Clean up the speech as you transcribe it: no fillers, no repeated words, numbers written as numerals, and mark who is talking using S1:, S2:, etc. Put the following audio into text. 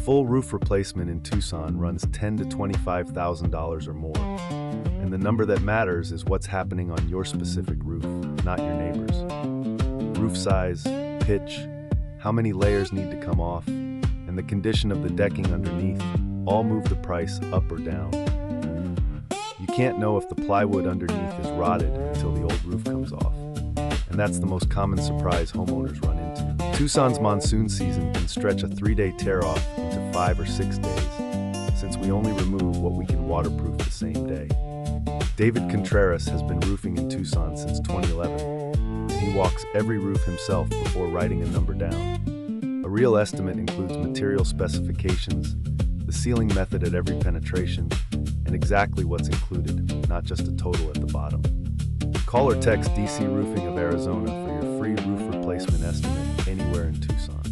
S1: full roof replacement in Tucson runs $10,000 to $25,000 or more. And the number that matters is what's happening on your specific roof, not your neighbor's. Roof size, pitch, how many layers need to come off, and the condition of the decking underneath all move the price up or down. You can't know if the plywood underneath is rotted until the old roof comes off. And that's the most common surprise homeowners run into. Tucson's monsoon season can stretch a 3-day tear-off into 5 or 6 days, since we only remove what we can waterproof the same day. David Contreras has been roofing in Tucson since 2011, and he walks every roof himself before writing a number down. A real estimate includes material specifications, the sealing method at every penetration, and exactly what's included, not just a total at the bottom. Call or text DC Roofing of Arizona for your free roof replacement estimate anywhere in Tucson.